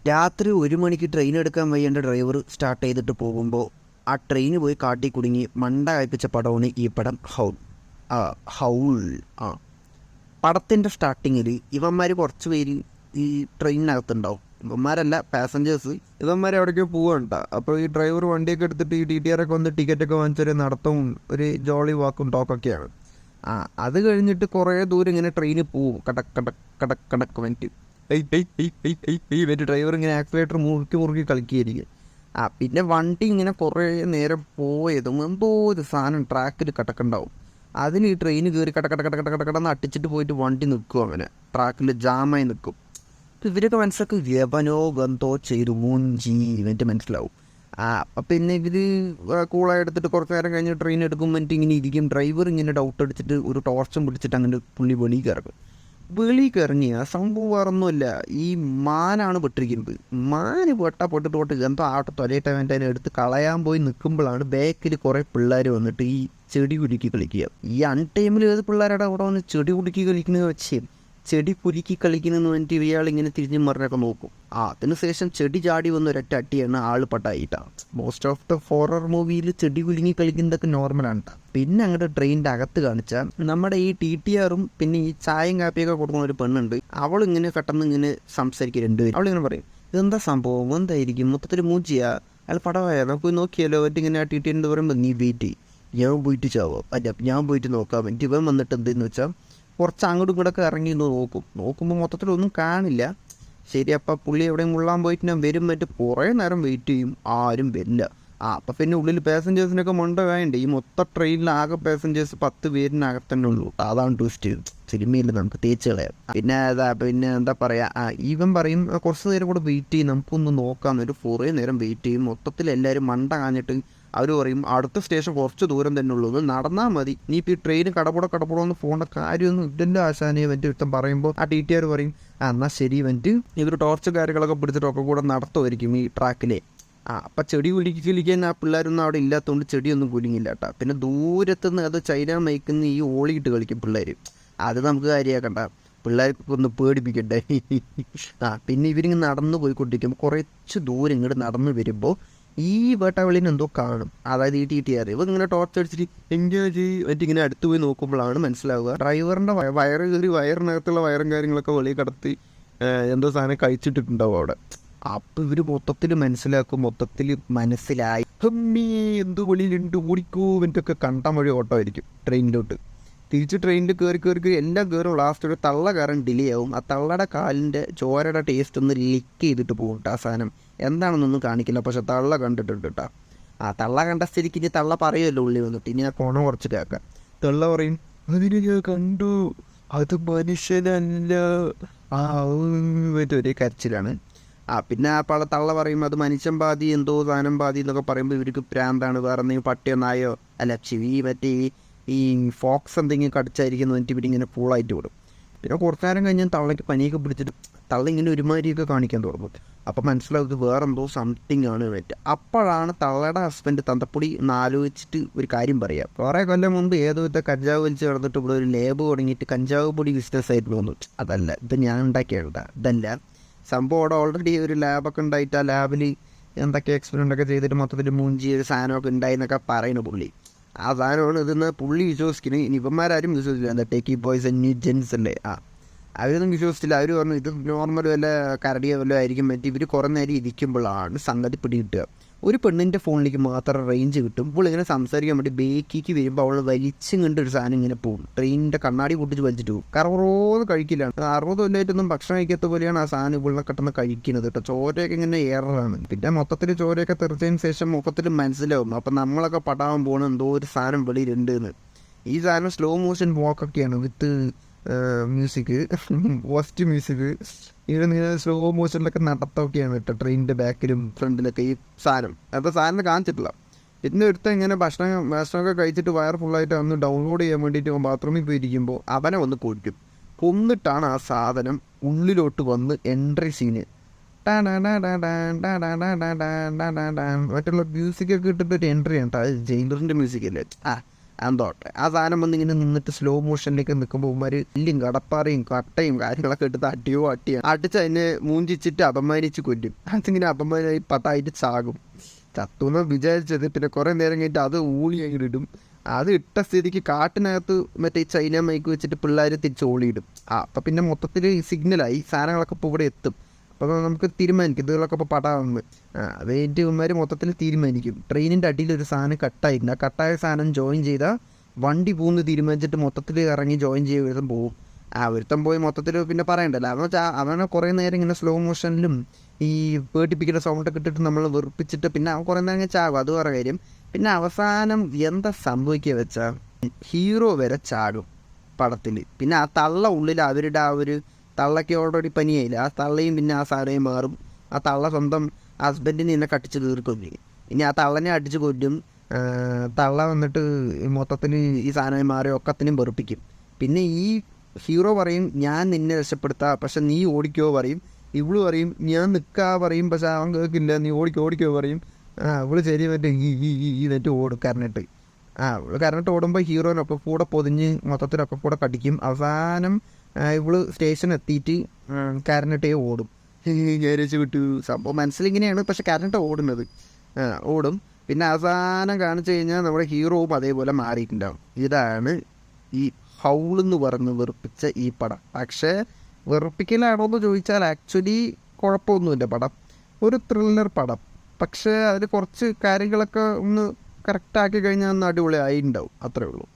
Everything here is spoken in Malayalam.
രാത്രി 1 മണിക്ക് ട്രെയിൻ എടുക്കാൻ വയ്യേണ്ട ഡ്രൈവർ സ്റ്റാർട്ട് ചെയ്തിട്ട് പോകുമ്പോൾ ആ ട്രെയിന് പോയി കാട്ടി കുടുങ്ങി മണ്ട കഴിപ്പിച്ച പടമാണ് ഈ പടം ഹൗൾ. ഹൗൾ ആ പടത്തിൻ്റെ സ്റ്റാർട്ടിങ്ങിൽ ഇവന്മാർ കുറച്ച് പേര് ഈ ട്രെയിനിനകത്തുണ്ടാവും. ഇവന്മാരല്ല, പാസഞ്ചേഴ്സ്. ഇവന്മാർ എവിടേക്കോ പോവുകയുണ്ട. അപ്പോൾ ഈ ഡ്രൈവർ വണ്ടിയൊക്കെ എടുത്തിട്ട് ഈ DTR ഒക്കെ വന്ന് ടിക്കറ്റൊക്കെ വാങ്ങിച്ചൊരു നടത്തവും ഒരു ജോളി വാക്കും ടോക്കൊക്കെയാണ്. അത് കഴിഞ്ഞിട്ട് കുറേ ദൂരം ഇങ്ങനെ ട്രെയിന് പോവും. കടക്ക് കടക്ക് കടക്ക് കടക്ക് വേണ്ടിയിട്ട് വേണ്ടി ഡ്രൈവർ ഇങ്ങനെ ആക്സിലേറ്റർ മുറുക്കി കളിക്കുകയായിരിക്കും. പിന്നെ വണ്ടി ഇങ്ങനെ കുറേ നേരം പോയതും എന്തോ ഒരു സാധനം ട്രാക്കിൽ കിടക്കുന്നുണ്ടാവും. അതിന് ഈ ട്രെയിൻ കയറി കടന്ന് അട്ടിച്ചിട്ട് പോയിട്ട് വണ്ടി നിൽക്കും. അങ്ങനെ ട്രാക്കിൽ ജാമായി നിൽക്കും. അപ്പോൾ ഇവരൊക്കെ മനസ്സിലാക്കും യവനോ ഗന്തോ ചെയ്തു മൂഞ്ചി ഇവൻ്റെ മനസ്സിലാവും. അപ്പം പിന്നെ ഇവർ കൂളായി എടുത്തിട്ട് കുറച്ച് നേരം കഴിഞ്ഞ് ട്രെയിൻ എടുക്കുമ്പോൾ ഇങ്ങനെ ഇരിക്കും. ഡ്രൈവർ ഇങ്ങനെ ഡൗട്ട് അടിച്ചിട്ട് ഒരു ടോർച്ചും പിടിച്ചിട്ട് അങ്ങനെ പുള്ളി വെളിയിൽ ഇറങ്ങും. വെളിയിൽ സംഭവം വേറൊന്നുമില്ല, ഈ മാനാണ് പെട്ടിരിക്കുന്നത്. മാന് പൊട്ടിട്ട് എന്തോ ആവട്ടെ തൊലയിട്ട വേണ്ടി അതിനെ എടുത്ത് കളയാൻ പോയി നിൽക്കുമ്പോഴാണ് ബാക്കിൽ കുറേ പിള്ളേർ വന്നിട്ട് ഈ ചെടി കുലുക്കി കളിക്കുക. ഈ അൺടൈമിൽ ഏത് പിള്ളേരുടെ അവിടെ വന്ന് ചെടി കുലുക്കി കളിക്കുന്നത് വെച്ച് ചെടി കുലുക്കി കളിക്കുന്നതെന്ന് വേണ്ടി ഇയാളിങ്ങനെ തിരിഞ്ഞും മറിഞ്ഞൊക്കെ നോക്കും. അതിന് ശേഷം ചെടി ചാടി വന്ന് ഒരൊറ്റ അട്ടിയാണ് ആൾ പട്ടായിട്ടാണ്. മോസ്റ്റ് ഓഫ് ദ ഹൊറർ മൂവിയിൽ ചെടി കുലുങ്ങി കളിക്കുന്നതൊക്കെ നോർമലാണ്. പിന്നെ അങ്ങോട്ട് ട്രെയിനിൻ്റെ അകത്ത് കാണിച്ചാൽ നമ്മുടെ ഈ TTRും പിന്നെ ഈ ചായയും കാപ്പിയൊക്കെ കൊടുക്കുന്ന ഒരു പെണ്ണുണ്ട്. അവളിങ്ങനെ പെട്ടെന്ന് ഇങ്ങനെ സംസാരിക്കുക രണ്ടുപേരും. അവളിങ്ങനെ പറയും, ഇതെന്താ സംഭവം, എന്തായിരിക്കും, മൊത്തത്തിൽ മൂച്ചിയാ, അയാൾ പടമായാൽ നമുക്ക് നോക്കിയാലോ. എന്നിങ്ങനെ TTRൻ്റെ പറയുമ്പോൾ നീ വെയിറ്റ് ചെയ്യും, ഞാൻ പോയിട്ട് ചാവോ, അല്ല ഞാൻ പോയിട്ട് നോക്കാം. എന്നിട്ട് ഇവൻ വന്നിട്ട് എന്തെന്ന് വെച്ചാൽ കുറച്ച് അങ്ങോട്ടും ഇങ്ങോട്ടൊക്കെ ഇറങ്ങി നോക്കുമ്പോൾ മൊത്തത്തിലൊന്നും കാണില്ല. ശരി, അപ്പം പുള്ളി എവിടെയും മുള്ളാൻ പോയിട്ട് ഞാൻ വരും പറ്റി കുറേ നേരം വെയിറ്റ് ചെയ്യും, ആരും വരില്ല. അപ്പം പിന്നെ ഉള്ളിൽ പാസഞ്ചേഴ്സിനൊക്കെ മണ്ട വേണ്ടേ. ഈ മൊത്തം ട്രെയിനിൽ ആകെ പാസഞ്ചേഴ്സ് 10 പേരിനകത്ത് തന്നെ ഉള്ളൂ. അതാണ് ട്വിസ്റ്റ്. സിനിമയിൽ നമുക്ക് തേച്ച് കളയാം. പിന്നെ എന്താ പറയുക, ഈവൻ പറയും കുറച്ച് നേരം കൂടെ വെയിറ്റ് ചെയ്യും, നമുക്കൊന്ന് നോക്കാമെന്നൊരു കുറേ നേരം വെയിറ്റ് ചെയ്യും. മൊത്തത്തിൽ എല്ലാവരും മണ്ട കാഞ്ഞിട്ട് അവർ പറയും അടുത്ത സ്റ്റേഷൻ കുറച്ച് ദൂരം തന്നെ ഉള്ളൂ, നടന്നാൽ മതി, നീ ഇപ്പോൾ ഈ ട്രെയിൻ കടപുടന്ന് പോകേണ്ട കാര്യമൊന്നും ഇല്ലല്ലോ ആശാനെ വന്നിട്ട് ഇഷ്ടം പറയുമ്പോൾ TTR പറയും എന്നാൽ ശരി വന്നിട്ട് ഇവർ ടോർച്ച് കാര്യങ്ങളൊക്കെ പിടിച്ചിട്ടൊക്കെ കൂടെ നടത്തുമായിരിക്കും ഈ ട്രാക്കിലെ. അപ്പം ചെടി കുലുക്കാൻ ആ പിള്ളേരൊന്നും അവിടെ ഇല്ലാത്തതുകൊണ്ട് ചെടിയൊന്നും കുലുങ്ങില്ല കേട്ടോ. പിന്നെ ദൂരത്തുനിന്ന് അത് ചൈന മയക്കുന്ന ഈ ഓളിയിട്ട് കളിക്കും പിള്ളേർ. അത് നമുക്ക് കാര്യമാക്കണ്ട, പിള്ളേർക്കൊക്കെ ഒന്ന് പേടിപ്പിക്കണ്ടേ. പിന്നെ ഇവരിങ്ങനെ നടന്നു പോയിക്കൊണ്ടിരിക്കുമ്പോൾ കുറച്ച് ദൂരം ഇങ്ങോട്ട് നടന്നു വരുമ്പോൾ ഈ വേട്ടാവളിന് എന്തോ കാണും. അതായത് ഈ TTR ഇവ ഇങ്ങനെ ടോർച്ച് അടിച്ചിട്ട് എൻഗേജ് ഇങ്ങനെ അടുത്ത് പോയി നോക്കുമ്പോഴാണ് മനസ്സിലാവുക ഡ്രൈവറിൻ്റെ വയറ് കയറി വയറിനകത്തുള്ള വയറും കാര്യങ്ങളൊക്കെ വെളിയിൽ കടത്തി എന്തോ സാധനം കഴിച്ചിട്ടിട്ടുണ്ടാവും അവിടെ. അപ്പം ഇവർ മൊത്തത്തിൽ മനസ്സിലായി ഹമ്മീ എന്ത് വെളിയിലുണ്ട് ഓടിക്കോ എന്നിട്ടൊക്കെ കണ്ടം വഴി ഓട്ടമായിരിക്കും ട്രെയിനിലോട്ട്. തിരിച്ച് ട്രെയിനിൽ കയറി എല്ലാം കയറും. ലാസ്റ്റ് ഒരു തള്ള കയറാൻ ഡിലേ ആവും. ആ തള്ളയുടെ കാലിൻ്റെ ചോരയുടെ ടേസ്റ്റ് ഒന്ന് ലിക്ക് ചെയ്തിട്ട് പോകും. ആ സാധനം എന്താണെന്നൊന്നും കാണിക്കില്ല, പക്ഷെ തള്ള കണ്ടിട്ടുണ്ട് കേട്ടോ. തള്ള കണ്ട സ്ഥിതിക്ക് ഇനി തള്ള പറയുമല്ലോ ഉള്ളി വന്നിട്ട്, ഇനി ആ കോണം കുറച്ച് കേൾക്കാം. തള്ള പറയും അതിന് ഞാൻ കണ്ടു, അത് മനുഷ്യനല്ല. ഒരേ കരച്ചിലാണ്. പിന്നെ തള്ള പറയും അത് മനുഷ്യൻ പാതി എന്തോ സാധനം പാതി എന്നൊക്കെ പറയുമ്പോൾ ഇവർക്ക് പ്രാന്താണ്, വേറെ എന്തെങ്കിലും പട്ടിയോ നായോ അല്ല ചെവി മറ്റേ ഈ ഫോക്സ് എന്തെങ്കിലും കടിച്ചായിരിക്കുന്നു എന്നിട്ട് ഇവരിങ്ങനെ ഫുള്ളായിട്ട് വിടും. പിന്നെ കുറച്ച് നേരം കഴിഞ്ഞാൽ തള്ളയ്ക്ക് പനിയൊക്കെ പിടിച്ചിട്ട് തള്ള ഇങ്ങനെ ഒരുമാതിരിയൊക്കെ കാണിക്കാൻ തുടങ്ങും. അപ്പം മനസ്സിലാവുന്നത് വേറെ എന്തോ സംതിങ് ആണ് വേണ്ടി. അപ്പോഴാണ് തള്ളയുടെ ഹസ്ബൻഡ് തന്തപ്പൊടി ആലോചിച്ചിട്ട് ഒരു കാര്യം പറയാം. കുറേ കൊല്ലം മുമ്പ് ഏതോ കഞ്ചാവ് വലിച്ച് കിടന്നിട്ട് ഇവിടെ ഒരു ലേബ് തുടങ്ങിയിട്ട് കഞ്ചാവ് പൊടി ബിസിനസ് ആയിട്ട് വന്നു. അതല്ല, ഇത് ഞാൻ ഉണ്ടാക്കിയതാ. ഇതല്ല സംഭവം. അവിടെ ഓൾറെഡി ഒരു ലാബൊക്കെ ഉണ്ടായിട്ട് ആ ലാബിൽ എന്തൊക്കെ എക്സ്പെരിമെൻ്റൊക്കെ ചെയ്തിട്ട് മൊത്തത്തിൽ മൂഞ്ചി ഒരു സാധനമൊക്കെ ഉണ്ടായി എന്നൊക്കെ പറയുന്നു പുള്ളി. ആ സാധനമാണ് ഇതെന്ന് പുള്ളി വിശ്വസിക്കുന്നത്. ഇനി ഇവന്മാരും വിശ്വസിച്ചില്ല. എന്താ ടേക്കി ബോയ്സ് ന്യൂ ജെൻസ് അല്ലേ, അവരൊന്നും വിശ്വസിച്ചില്ല. അവർ പറഞ്ഞു ഇത് നോർമൽ വല്ല കരടിയോ വല്ല ആയിരിക്കും. മറ്റേ ഇവർ കുറേ നേരം ഇരിക്കുമ്പോഴാണ് സംഗതി പിടി കിട്ടുക. ഒരു പെണ്ണിൻ്റെ ഫോണിലേക്ക് മാത്രം റേഞ്ച് കിട്ടും. ഇപ്പോൾ ഇങ്ങനെ സംസാരിക്കാൻ വേണ്ടി ബേക്കിക്ക് വരുമ്പോൾ അവൾ വലിച്ചും കണ്ടൊരു സാധനം ഇങ്ങനെ പോകും. ട്രെയിനിൻ്റെ കണ്ണാടി പൊട്ടിച്ച് വലിച്ചിട്ട് പോകും. കറവറോന്ന് കഴിക്കില്ലാണ്. 60 കൊല്ലമായിട്ടൊന്നും ഭക്ഷണം കഴിക്കാത്ത പോലെയാണ് ആ സാധനം ഇവിടെ കിട്ടുന്ന കഴിക്കുന്നത് കേട്ടോ. ചോരയൊക്കെ ഇങ്ങനെ ഏറാണ്. പിന്നെ മൊത്തത്തിൽ ചോരയൊക്കെ തെറിച്ചതിന് ശേഷം മൊത്തത്തിൽ മനസ്സിലാവും. അപ്പം നമ്മളൊക്കെ പടാവാൻ പോകുന്ന എന്തോ ഒരു സാധനം വെളിയിലുണ്ട് എന്ന്. ഈ സാധനം സ്ലോ മോഷൻ വാക്കൊക്കെയാണ് വിത്ത് മ്യൂസിക്, ഫസ്റ്റ് മ്യൂസിക്. ഇങ്ങനെ സ്ലോ മോഷനിലൊക്കെ നടത്തൊക്കെയാണ് കേട്ടോ ട്രെയിനിൻ്റെ ബാക്കിലും ഫ്രണ്ടിലൊക്കെ ഈ സാധനം. അപ്പോൾ സാധനം കാണിച്ചിട്ടില്ല. പിന്നെ ഒരുത്തൻ ഇങ്ങനെ ഭക്ഷണമൊക്കെ കഴിച്ചിട്ട് വയർ ഫുള്ളായിട്ട് ഒന്ന് ഡൗൺലോഡ് ചെയ്യാൻ വേണ്ടിയിട്ട് ബാത്റൂമിൽ പോയിരിക്കുമ്പോൾ അവനെ ഒന്ന് കൊന്നിട്ടാണ് ആ സാധനം ഉള്ളിലോട്ട് വന്ന് എൻട്രി സീന് മറ്റുള്ള മ്യൂസിക്കൊക്കെ ഇട്ടിട്ടൊരു എൻട്രി ആണ്. അത് ജയിലറിൻ്റെ മ്യൂസിക് അല്ലേ. എന്തോട്ടെ ആ സാധനം വന്ന് ഇങ്ങനെ നിന്നിട്ട് സ്ലോ മോഷനിലേക്ക് നിൽക്കുമ്പോൾ ഉമ്മാർ എല്ലും കടപ്പാറയും കട്ടയും കാര്യങ്ങളൊക്കെ എടുത്ത് അടിയോ അടിച്ച് അതിനെ മൂഞ്ചിച്ചിട്ട് അപമാനിച്ച് കൊല്ലും. അതിങ്ങനെ അപമാനായി പട്ടായിട്ട് ചാകും. ചത്തുന്ന് വിചാരിച്ചത് പിന്നെ കുറേ നേരം കഴിഞ്ഞിട്ട് അത് ഊളി ഇടും. അത് ഇട്ട സ്ഥിതിക്ക് കാട്ടിനകത്ത് മറ്റേ ചൈന മൈക്ക് വെച്ചിട്ട് പിള്ളേർ തിരിച്ച് ഓളിയിടും. അപ്പം പിന്നെ മൊത്തത്തിൽ സിഗ്നലായി സാധനങ്ങളൊക്കെ ഇപ്പോൾ ഇവിടെ എത്തും. അപ്പോൾ നമുക്ക് തീരുമാനിക്കും ഇതുകളൊക്കെ ഇപ്പോൾ പടാമെന്ന്. അത് കഴിഞ്ഞിട്ട് ഇവന്മാർ മൊത്തത്തിൽ തീരുമാനിക്കും. ട്രെയിനിൻ്റെ അടിയിലൊരു സാധനം കട്ടായിട്ടുണ്ട്. ആ കട്ടായ സാധനം ജോയിൻ ചെയ്താൽ വണ്ടി പോകുന്നു തീരുമാനിച്ചിട്ട് മൊത്തത്തിൽ ഇറങ്ങി ജോയിൻ ചെയ്ത് പോകും. ഒരുത്തം പോയി മൊത്തത്തിൽ പിന്നെ പറയണ്ടല്ലോ. അതെന്ന് വെച്ചാൽ അവനെ കുറേ നേരം ഇങ്ങനെ സ്ലോ മോഷനിലും ഈ പേടിപ്പിക്കുന്ന സൗണ്ടൊക്കെ ഇട്ടിട്ട് നമ്മൾ വെറുപ്പിച്ചിട്ട് പിന്നെ അവൻ കുറേ നേരം ചാകും. അത് വേറെ കാര്യം. പിന്നെ അവസാനം എന്താ സംഭവിക്കുക വെച്ചാൽ ഹീറോ വരെ ചാകും പടത്തിൽ. പിന്നെ ആ തള്ള ഉള്ളിൽ അവരുടെ ആ ഒരു തള്ളയ്ക്ക് ഓൾറെഡി പനിയായില്ല. ആ തള്ളയും പിന്നെ ആ സാധനയും മാറും. ആ തള്ള സ്വന്തം ഹസ്ബൻഡിനെ തന്നെ കട്ടിച്ച് തീർക്കൊല്ലും. ഇനി ആ തള്ളനെ അടിച്ച് കൊല്ലും. തള്ള വന്നിട്ട് മൊത്തത്തിൽ ഈ സാധനം മാറി ഒക്കത്തിനും വെറുപ്പിക്കും. പിന്നെ ഈ ഹീറോ പറയും ഞാൻ നിന്നെ രക്ഷപ്പെടുത്താം പക്ഷെ നീ ഓടിക്കോ പറയും. ഇവള് പറയും ഞാൻ നിൽക്കാ പറയും പക്ഷെ അവൻ കേൾക്കില്ല നീ ഓടിക്കോ പറയും. ഇവള് ശരി മറ്റേ ഈ നെറ്റ് ഓടും കരണ്ടിട്ട്. ഇവള് കരണ്ടിട്ട് ഓടുമ്പോൾ ഹീറോനൊക്കെ കൂടെ പൊതിഞ്ഞ് മൊത്തത്തിലൊക്കെ കൂടെ കടിക്കും. അവസാനം ഇവള് സ്റ്റേഷൻ എത്തിയിട്ട് കരണ്ടിട്ടേ ഓടും. ഞാൻ രക്ഷപ്പെട്ടു. സംഭവം മനസ്സിലിങ്ങനെയാണ് പക്ഷെ കരണ്ടിട്ട് ഓടുന്നത് ഓടും. പിന്നെ അവസാനം കാണിച്ചു കഴിഞ്ഞാൽ നമ്മുടെ ഹീറോവും അതേപോലെ മാറിയിട്ടുണ്ടാവും. ഇതാണ് ഈ ഹൗളെന്ന് പറഞ്ഞ് വെറുപ്പിച്ച ഈ പടം. പക്ഷേ വെറുപ്പിക്കലാണോ എന്ന് ചോദിച്ചാൽ ആക്ച്വലി കുഴപ്പമൊന്നുമില്ല പടം. ഒരു ത്രില്ലർ പടം. പക്ഷേ അതിൽ കുറച്ച് കാര്യങ്ങളൊക്കെ ഒന്ന് കറക്റ്റാക്കി കഴിഞ്ഞാൽ ഒന്ന് അടിപൊളിയായി ഉണ്ടാവും. അത്രേ ഉള്ളൂ.